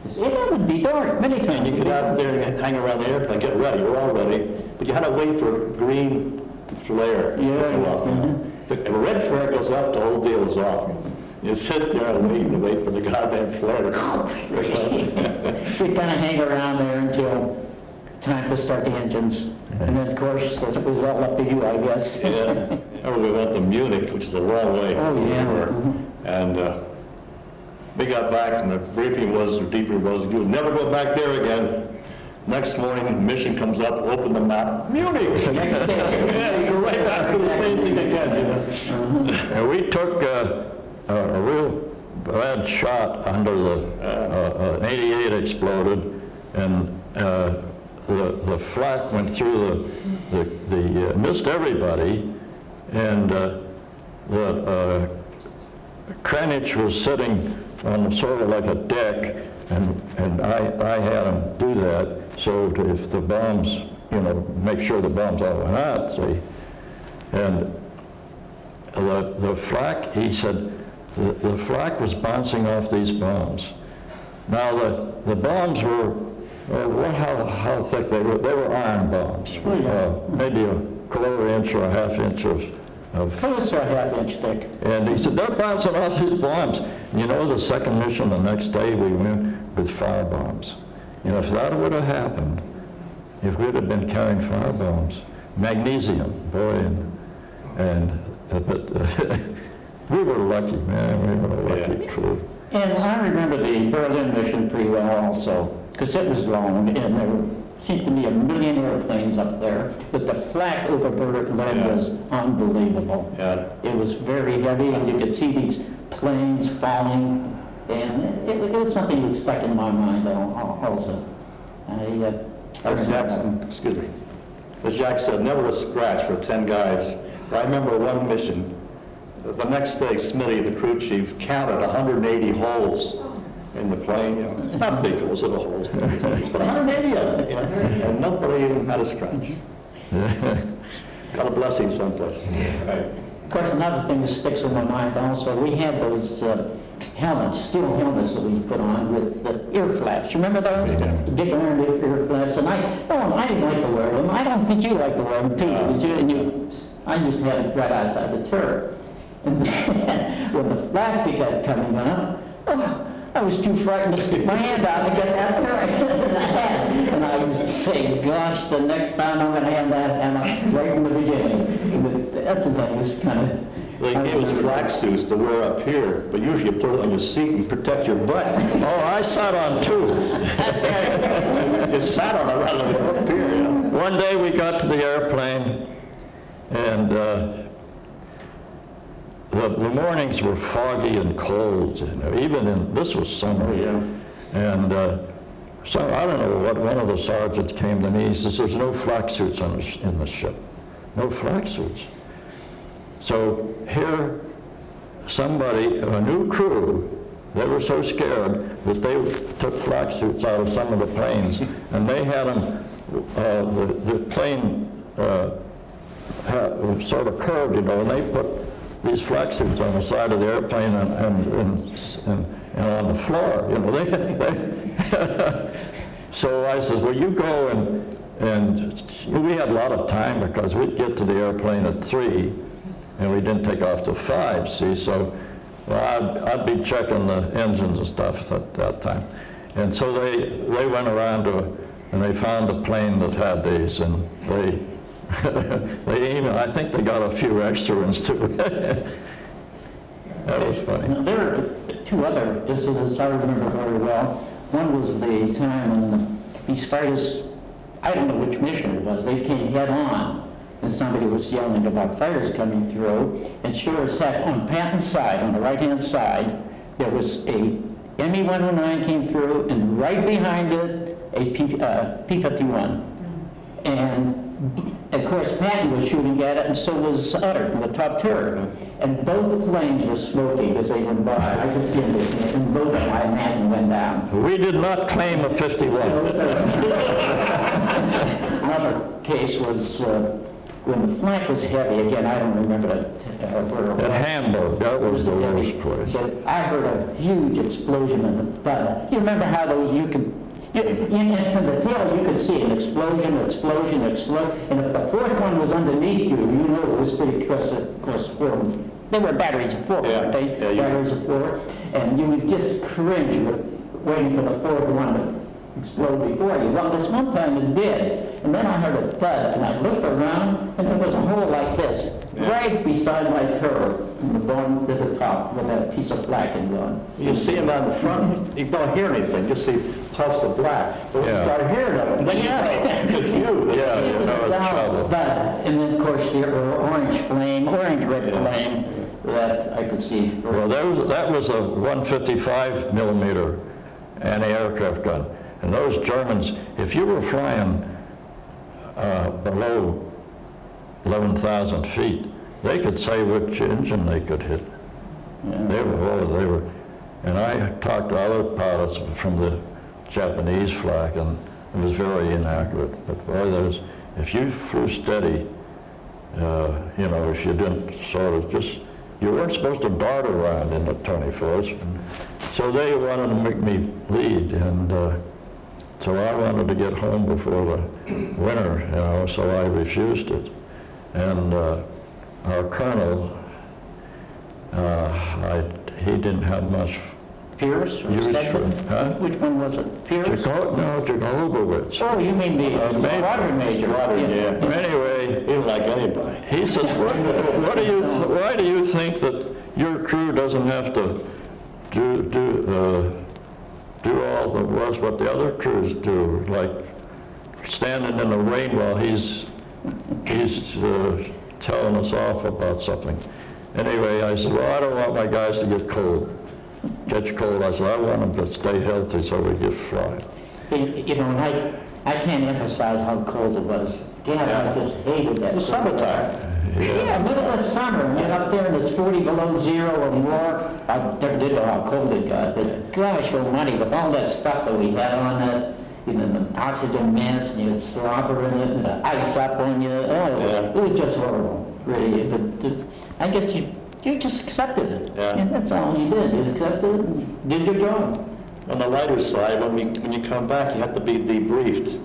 It would be dark many times. And you get out there and hang around the airplane, get ready, we're all ready, but you had to wait for green flare. If a red flare goes up, the whole deal is off. You sit there and wait for the goddamn flare to We kind of hang around there until it's time to start the engines. And then, of course, it was all up to you, I guess. Yeah. Remember we went to Munich, which is a long way. Oh, yeah. And we got back, and the briefing was, or debriefing was, you'll never go back there again. Next morning, the mission comes up, open the map, Munich! The next day. Yeah, you go right back to the same thing again, you know. And we took a real bad shot under the, an 88 exploded, and the flak went through missed everybody, and the Kranich was sitting on sort of like a deck, and I had him do that, so if the bombs, you know, make sure the bombs all went out, see. And the flak, he said, the flak was bouncing off these bombs. Now the bombs were, how thick they were? They were iron bombs, maybe a quarter inch or a half inch of Close to a half-inch thick. And he said, they're bouncing off these bombs. You know, the second mission, the next day, we went with fire bombs. You know, if that would have happened, if we'd have been carrying fire bombs, magnesium, boy, but we were lucky, man. We were a lucky crew. And I remember the Berlin mission pretty well also, because it was long, and there seemed to be a million airplanes up there, but the flak over Berlin was unbelievable. Yeah. It was very heavy, and you could see these planes falling, and it was something that stuck in my mind also. As Jackson, excuse me, as Jack said, never a scratch for 10 guys. I remember one mission, the next day, Smitty, the crew chief, counted 180 holes in the plane, you know, not big holes, little holes, but 180 of them, you know, and nobody even had a scratch. Got a blessing someplace. Right. Of course, another thing that sticks in my mind also, we had those helmets, steel helmets that we put on with the ear flaps. You remember those? Yeah. The big iron ear flaps, and I didn't like to wear them. I don't think you like to wear them too, did you? And I used to have it right outside the turret. And then, when the flap kept coming up, I was too frightened to stick my hand out to get that turret in the hand. And I used to say, gosh, the next time I'm going to have that hand right from the beginning. But that's the thing, it's kind of... They gave us flak suits to wear up here, but usually you put it on your seat and protect your butt. Oh, I sat on two. You sat on it rather than up here. Yeah. One day we got to the airplane, and the mornings were foggy and cold, you know, even in, this was summer. Yeah. And so I don't know what, one of the sergeants came to me, he says, there's no flak suits in the ship. No flak suits. So here, somebody, a new crew, they were so scared that they took flak suits out of some of the planes, and they had them, the plane sort of curved, you know, and they put these flak suits on the side of the airplane and on the floor, you know. So I says, well, you go and we had a lot of time because we'd get to the airplane at 3, and we didn't take off till 5, see, so well, I'd be checking the engines and stuff at that time. And so they went around and they found a plane that had these, and I think they got a few extra ones too. That was funny. There were 2 other incidents I remember very well. One was the time when these fighters, I don't know which mission it was, they came head on, and somebody was yelling about fighters coming through, and sure as heck, on Patton's side, on the right-hand side, there was a ME-109 came through, and right behind it, a P-51. And of course, Patton was shooting at it, and so was Utter from the top turret. And both planes were smoking as they went by. I could see them, and both of them, I imagine, went down. We did not claim a 51. Another case was when the flank was heavy, again, I don't remember where it was. At Hamburg, that was the worst place. But I heard a huge explosion in the butt. You remember how those, from the tail you could see an explosion, and if the fourth one was underneath you, you know it was pretty close, of course, they were batteries of four, weren't they? Yeah, batteries of four, and you would just cringe waiting for the fourth one to explode before you. Well, this one time it did, and then I heard a thud, and I looked around, and there was a hole like this, right beside my turret, from the bottom to the top, with that piece of black and gone. You see them out in front, you don't hear anything, you see puffs of black. But when you start hearing them, and then you know, it's you. Yeah, It was you know it's trouble. and then, of course, the orange-red flame that I could see. Well, that was a 155 millimeter anti-aircraft gun. And those Germans, if you were flying below 11,000 feet, they could say which engine they could hit. Yeah. They were, and I talked to other pilots from the Japanese flag, and it was very inaccurate. But boy, if you flew steady, you know, if you didn't sort of just, you weren't supposed to dart around in the 24s. So they wanted to make me lead, and so I wanted to get home before the winter, you know, so I refused it. And our colonel, he didn't have much Pierce or use Stetson? for, huh? Which one was it? Pierce? Jacobowitz. Oh, you mean the squadron major? Yeah. Anyway, He didn't like anybody. he says, why do you think that your crew doesn't have to do all the work what the other crews do, like standing in the rain while he's telling us off about something. Anyway, I said, well, I don't want my guys to catch cold. I said, I want them to stay healthy so we get fly. You know, and I can't emphasize how cold it was. God, I just hated that. It was summertime. Yeah, middle of summer, and you're up there and it's 40 below zero or more. I never did know how cold it got, but gosh almighty, with all that stuff that we had on us, you know, the oxygen mask, and you had slobber in it, and the ice up on you. Oh, it was just horrible, really. But I guess you just accepted it. Yeah. And that's all you did. You accepted it and did your job. On the lighter side, when you come back, you have to be debriefed.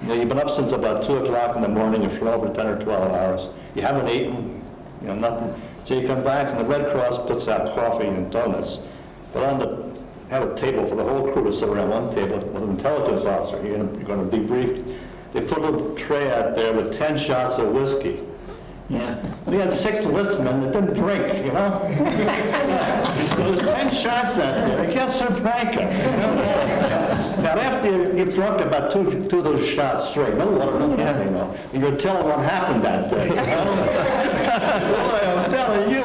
You know, you've been up since about 2 o'clock in the morning, you've flown over 10 or 12 hours. You haven't eaten, you know, nothing. So you come back, and the Red Cross puts out coffee and donuts. But have a table for the whole crew to sit around one table with an intelligence officer. You're going to be briefed. They put a little tray out there with 10 shots of whiskey. Yeah. We had 6 enlistment that didn't drink, you know? So there's 10 shots out there. I guess they're drinking. Now, after you've drunk about two of those shots straight, no water, no nothing, you know, you're telling what happened that day. You know? Boy, I'm telling you.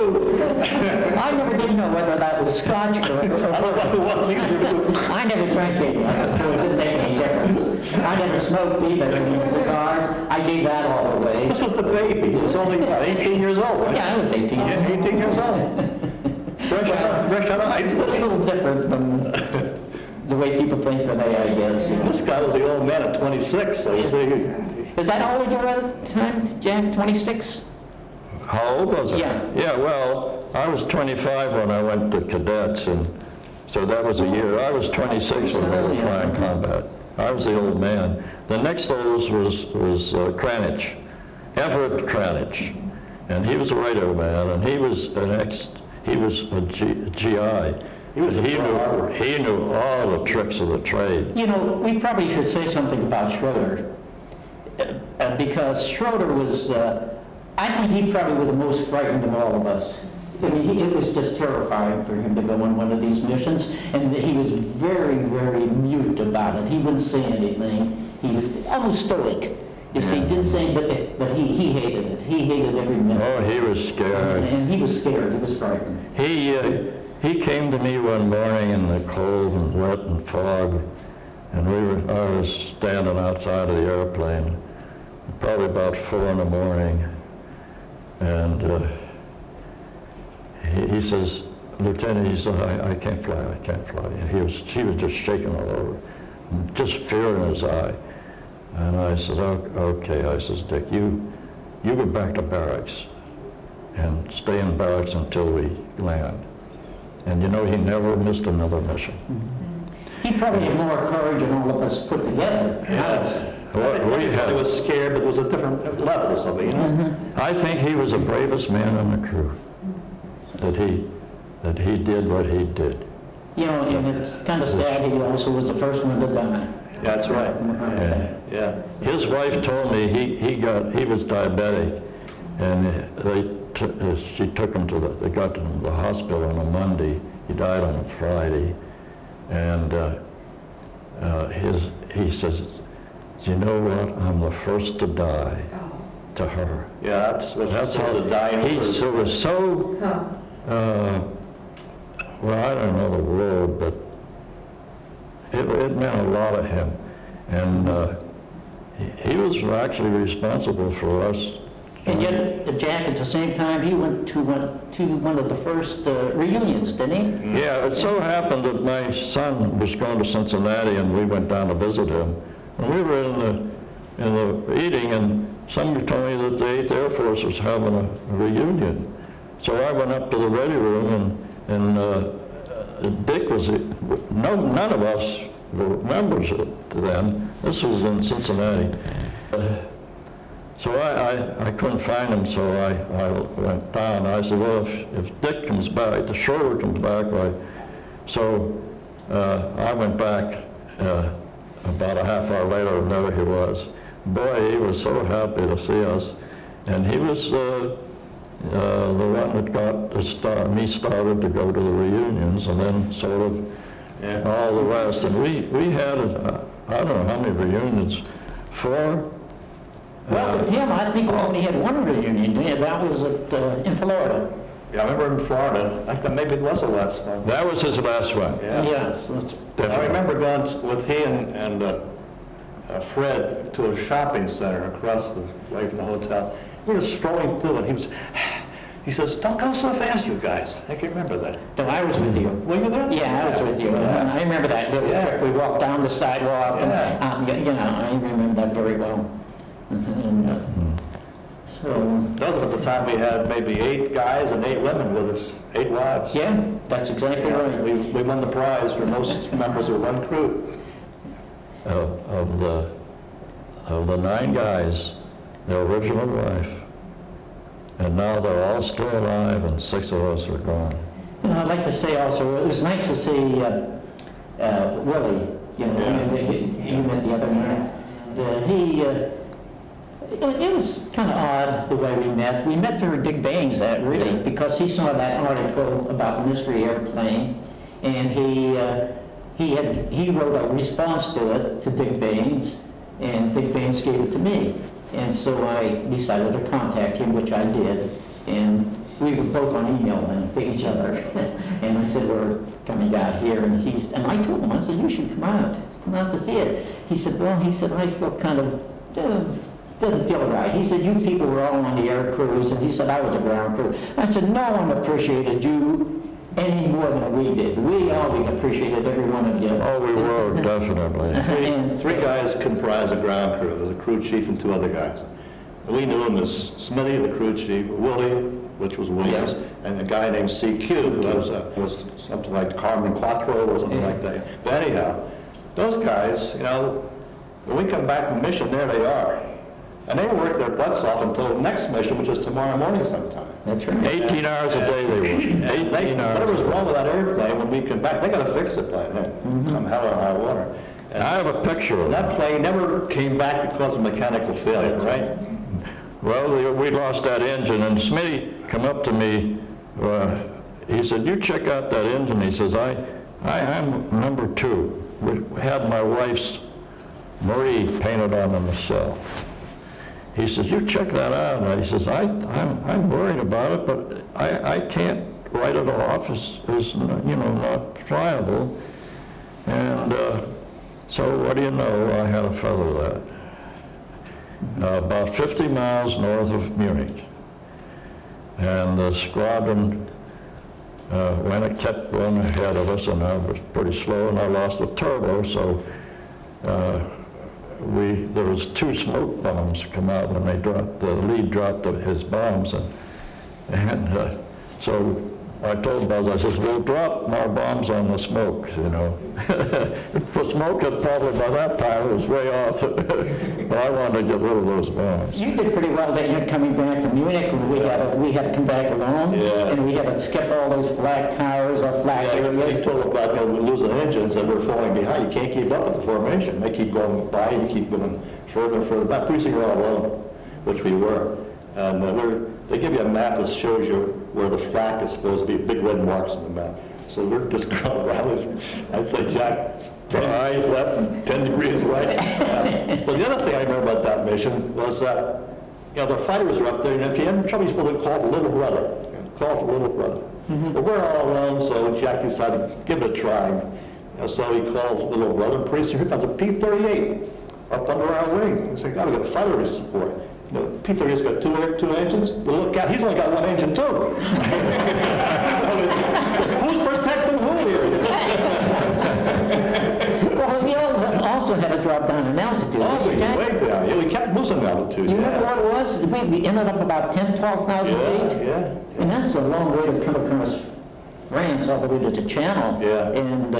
I never did know whether that was scotch or I don't know what it was either. I never drank it, so it didn't make any difference. I never smoked either, cigars. I gave that all away. This was the baby. He was only, what, 18 years old, right? Yeah, I was 18. Yeah, 18 years old. Fresh out of high A school. little different from the way people think today, I guess. You know. This guy was the old man at 26, so you see. Is that how old you were at the time, Jack? 26? How old was I? Yeah. Yeah, well, I was 25 when I went to cadets, and so that was a year. I was 26 when we were flying combat. I was the old man. The next oldest was Kranich, Everett Kranich, and he was a radio man, and he was a GI. He knew all the tricks of the trade. You know, we probably should say something about Schroeder, because Schroeder was, I think he probably was the most frightened of all of us. I mean, it was just terrifying for him to go on one of these missions, and he was very, very mute about it. He wouldn't say anything. He was almost stoic. You see, he didn't say, but he hated it. He hated every minute. Oh, he was scared. And he was scared. He was frightened. He came to me one morning in the cold and wet and fog, and I was standing outside of the airplane, probably about 4 in the morning, and he says, Lieutenant, he said, I can't fly, I can't fly. And he was just shaking all over, just fear in his eye. And I said, okay. I says, Dick, you you go back to barracks and stay in barracks until we land. And you know, he never missed another mission. He probably had more courage than all of us put together. Yeah. He was scared, but it was a different levels of it, you know? I think he was the bravest man on the crew, that he did what he did. You know, and it's kind of sad he also was the first one to die. That's right. Yeah. His wife told me he was diabetic, and she took him they got him to the hospital on a Monday. He died on a Friday, and he says, you know what? I'm the first to die. To her. Yeah, that's what she says, a dying he was so. Well, I don't know the word, but it meant a lot to him. And he was actually responsible for us. And yet, Jack, at the same time, he went to one of the first reunions, didn't he? Yeah, it so happened that my son was going to Cincinnati, and we went down to visit him. And we were in the eating, and somebody told me that the 8th Air Force was having a reunion. So I went up to the ready room, and Dick was, none of us were members then. This was in Cincinnati. So I couldn't find him, so I went down. I said, well, if Dick comes back, the Schroeder comes back, right? So I went back about a half hour later, and there he was. Boy, he was so happy to see us. And he was the one that got me started to go to the reunions, and then sort of all the rest. And we had, I don't know how many reunions, 4? Well, with him, I think we only had one reunion. That was in Florida. Yeah, I remember in Florida. I thought maybe it was the last one. That was his last one. Yeah. Yes. I remember going with he and Fred to a shopping center across the way from the hotel. We were strolling through, and he says, "Don't go so fast, you guys." I can remember that. No, I was with you. Were you there? Yeah, I was with you. Yeah. I remember that little trip. We walked down the sidewalk, and I remember that very well. So that was about the time we had maybe 8 guys and 8 women with us, 8 wives. Yeah, that's exactly right. We won the prize for most members of one crew. Of the 9 guys, the original wife, and now they're all still alive, and 6 of us are gone. You know, I'd like to say also, it was nice to see Willie. You know, you met the other night. It was kind of odd the way we met. We met through Dick Baines, really, because he saw that article about the mystery airplane, and he wrote a response to it to Dick Baines, and Dick Baines gave it to me. And so I decided to contact him, which I did, and we were both on email then to each other. And I said, we're coming out here, and I told him, I said, you should come out to see it. He said, well, I feel kind of, doesn't feel right. He said, you people were all on the air crews, and he said, I was a ground crew. I said, no one appreciated you any more than we did. We always appreciated every one of you. Oh, we were, definitely. 3 guys comprised a ground crew. There was a crew chief and 2 other guys. We knew him as Smithy, the crew chief, Willie, which was Williams, and a guy named CQ, who was something like Carmen Quattro or something like that. But anyhow, those guys, you know, when we come back from mission, there they are. And they work their butts off until the next mission, which is tomorrow morning sometime. That's right. 18 hours a day they work. 18 hours. Whatever's wrong with that airplane, when we come back, they got to fix it by then. Come hell or high water. And I have a picture of that plane never came back because of mechanical failure, right? Well, we lost that engine, and Smitty come up to me. He said, "You check out that engine." He says, "I'm number 2. We had my wife's Marie painted on the nacelle." He says, "You check that out." And he says, I'm worried about it, but I can't write it off as not flyable. And so what do you know, I had a feather that. About 50 miles north of Munich. And the squadron kept going ahead of us, and I was pretty slow, and I lost the turbo, so there was 2 smoke bombs come out when they dropped, the lead dropped his bombs, and so I told Buzz, I says, we'll drop more bombs on the smoke, you know. For smoke, it probably by that time was way off, but I wanted to get rid of those bombs. You did pretty well that year coming back from Munich, when we had to come back alone, and we had to skip all those flag towers or flag areas. He told about, you know, losing engines and we're falling behind. You can't keep up with the formation. They keep going by, you keep going further and further back. Pretty soon you're all alone, which we were. And they give you a map that shows you where the flak is supposed to be, big red marks on the map. So we're just going around. I'd say, Jack, 10 degrees left and 10 degrees right. But the other thing I remember about that mission was that, you know, the fighters were up there, and if you had trouble, you're supposed to call for little brother. You know, call for little brother. But we're all alone, so Jack decided to give it a try. You know, so he called little brother, and pretty soon here comes a P-38 up under our wing. He said, God, we got a fighter to support. You know, P-38's got two engines. Well, look out, he's only got 1 engine too. Who's protecting who here? Well, we also had to drop down in altitude. Oh, way down. Yeah, we kept losing altitude. You remember what it was? We ended up about 10,000, 12,000 feet. Yeah. And that's a long way to come across France all the way to the Channel. Yeah. And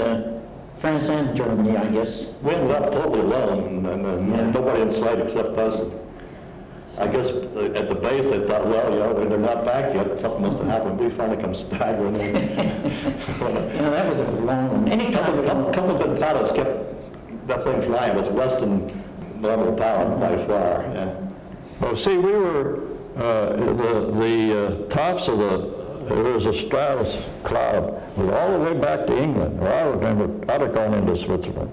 France and Germany, I guess. We ended up totally alone, and nobody in sight except us. I guess at the base they thought, well, you know, they're not back yet. Something must have happened. We finally come staggering in. That was a long one. Anytime a couple of good pilots kept that thing flying with less than normal power by far. Yeah. Well, see, we were the tops of there was a stratus cloud was all the way back to England. Well, I remember I'd have gone into Switzerland,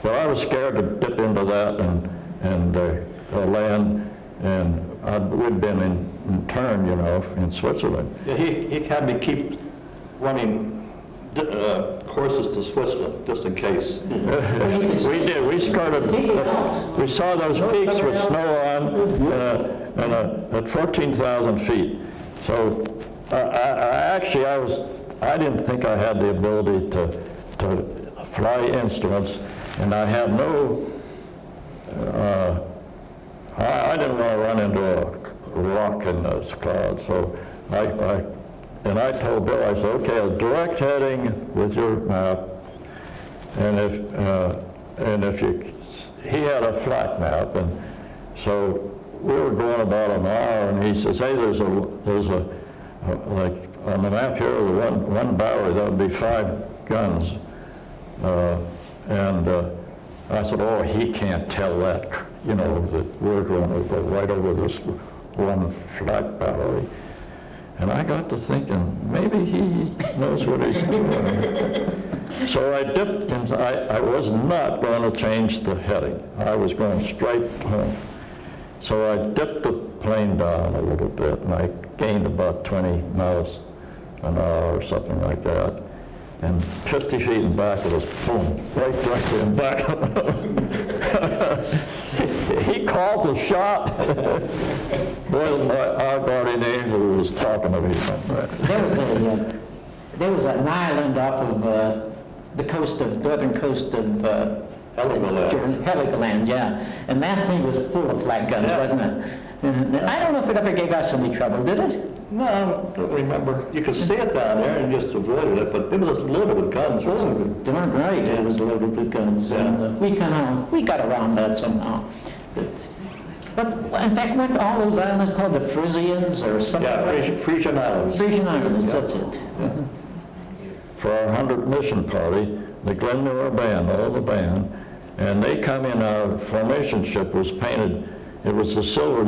but I was scared to dip into that and land. And we'd been in turn, you know, in Switzerland. Yeah, he had me keep running courses to Switzerland, just in case. We did. We started, we saw those peaks with snow on at 14,000 feet. So I didn't think I had the ability to fly instruments, and I had no, I didn't want to run into a rock in those clouds, so I told Bill, I said, okay, a direct heading with your map, and if he had a flat map, and so we were going about an hour, and he says, hey, there's a like on the map here, one battery, that would be 5 guns, and I said, oh, he can't tell that, you know, that we're going to go right over this one flat battery. And I got to thinking, maybe he knows what he's doing. So I dipped, and I was not going to change the heading. I was going straight home. So I dipped the plane down a little bit, and I gained about 20 miles an hour or something like that. And 50 feet in back of us, boom, right directly in back. He called the shot. Boy, our guardian angel was talking to me. There was an island off of the northern coast of Heligoland, yeah. And that thing was full of flat guns, wasn't it? And I don't know if it ever gave us any trouble, did it? No, I don't remember. You could see it down there and just avoided it, but it was loaded with guns. Darn right, it was loaded with guns. Yeah. And we got around that somehow. But in fact, weren't all those islands called the Frisians or something? Yeah, Frisian Islands. Frisian Islands, that's it. Yeah. For our 100th mission party, the Glen Miller band, all the band, and they come in, our formation ship was painted, it was a silver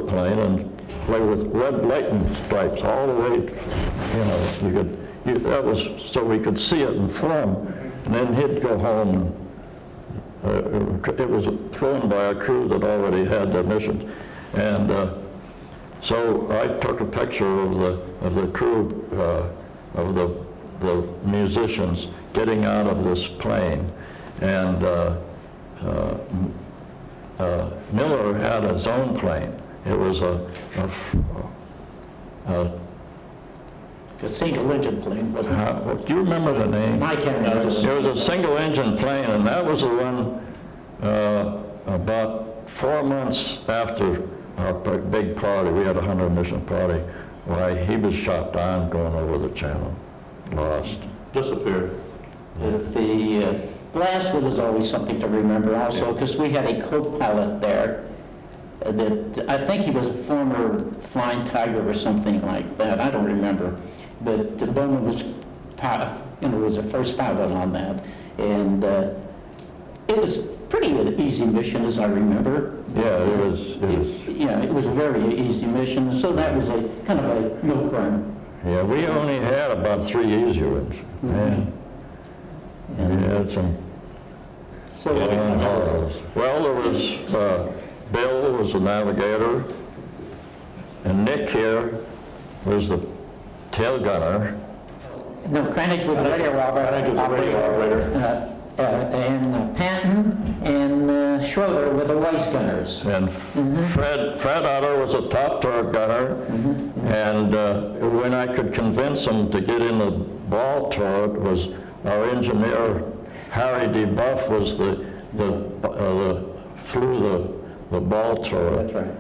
plane, and play with red lightning stripes all the way, you know, that was so we could see it and form, and then he'd go home. It was flown by a crew that already had their missions, and so I took a picture of the crew of the musicians getting out of this plane, and Miller had his own plane. It was a single-engine plane, wasn't it? Do you remember the name? I can't remember. It was a single-engine plane, and that was the one About 4 months after our big party, we had a 100 mission party, why he was shot down going over the channel, lost. Disappeared. The blast was always something to remember also, because we had a co-pilot there that, I think he was a former Flying Tiger or something like that, I don't remember. But Bowman was was the first pilot on that. And it was pretty easy mission, as I remember. Yeah, it was. Yeah, it was a very easy mission, so that was a kind of a milk run. Yeah, we only had about 3 easier ones. We had some long hauls. Well, there was, Bill was the navigator, and Nick here was the tailgunner. No, Cranage was the radio operator. And Panton and Schroeder were the waist gunners. And Fred Utter was a top turret gunner, and when I could convince him to get in the ball turret was our engineer, Harry DeBuff, was flew the ball turret. That's right.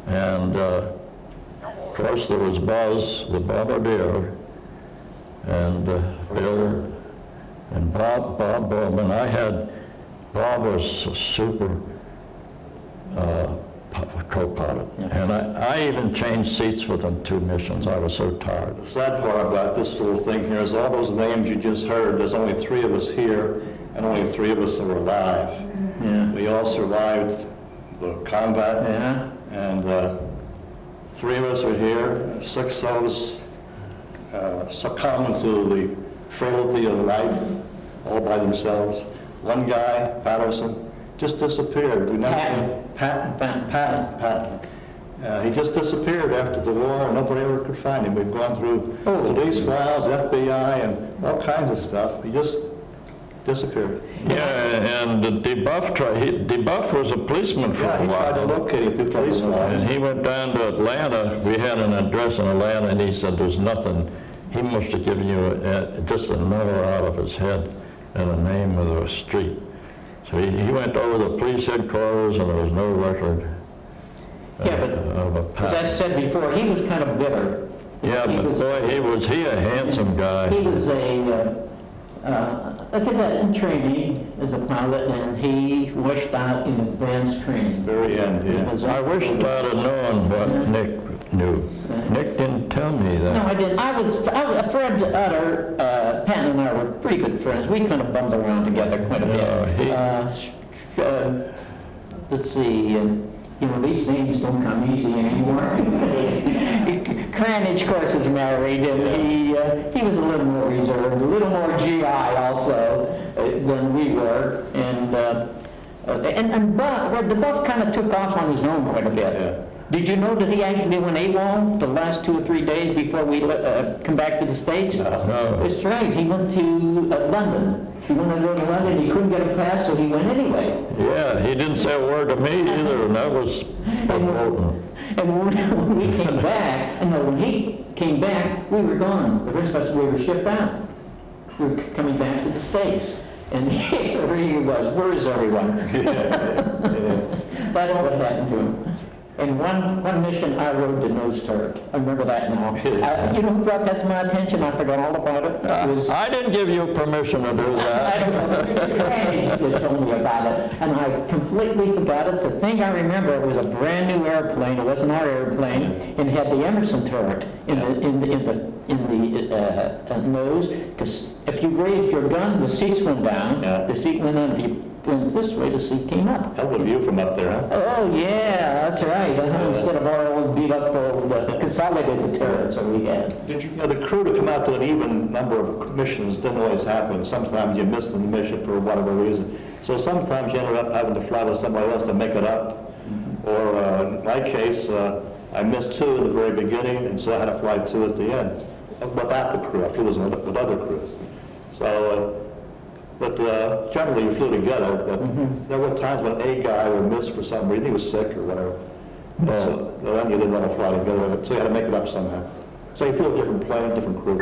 And of course there was Buzz, the bombardier, and Bill, and Bob Bowman. Bob was a super co-pilot. Yeah. And I even changed seats with him 2 missions. I was so tired. The sad part about this little thing here is all those names you just heard, there's only 3 of us here, and only 3 of us that were alive. Yeah. We all survived the combat, and 3 of us are here, 6 of us succumbed to the frailty of life, all by themselves. One guy, Patterson, just disappeared. We never Patton. He just disappeared after the war, and nobody ever could find him. We've gone through police files, FBI, and all kinds of stuff. He just disappeared. Yeah, and DeBuff was a policeman for a while. Yeah, he tried to locate him through police files. And he went down to Atlanta. We had an address in Atlanta, and he said there's nothing. He must have given you just a number out of his head and a name of a street. So he went over the police headquarters, and there was no record of a pass. As I said before, he was kind of bitter. Yeah, but boy, was he a handsome guy. He was a cadet in training as a pilot, and he washed out in advanced training. Very end, yeah. I wish I'd have known what Nick knew. Nick didn't tell me that. No, I didn't. I was Fred Utter, Patton and I were pretty good friends. We kind of bummed around together quite a bit. Let's see, these names don't come easy anymore. Cranage, of course, was married, and he was a little more reserved, a little more GI also than we were, and the Buff kind of took off on his own quite a bit. Yeah. Did you know that he actually went AWOL the last 2 or 3 days before we come back to the States? No. That's right. He went to London. He wanted to go to London. He couldn't get a pass, so he went anyway. Yeah, he didn't say a word to me either, and that was important. And when we came back, when he came back, we were gone. The rest of us, we were shipped out. We were coming back to the States. And here he was. Where's everyone? That's what happened to him. And one mission, I rode the nose turret. I remember that now. You know who brought that to my attention? I forgot all about it. I didn't give you permission to do that. I don't know. Cranage just told me about it, and I completely forgot it. The thing I remember, it was a brand new airplane. It wasn't our airplane, and it had the Emerson turret in the nose. Because if you raised your gun, the seats went down. Yeah. The seat went in. If you went this way, the seat came up. Hell of a view from up there, huh? Oh yeah, that's right. Instead of our old beat up consolidated turrets that we had. Did you know the crew to come out to an even number of missions didn't always happen. Sometimes you missed the mission for whatever reason. So sometimes you ended up having to fly with somebody else to make it up. Or in my case, I missed 2 in the very beginning, and so I had to fly 2 at the end without the crew. I flew with other crews. So. But generally you flew together, but there were times when a guy would miss for some reason, he was sick or whatever. So then you didn't want to fly together, so you had to make it up somehow. So you flew a different plane, different crew.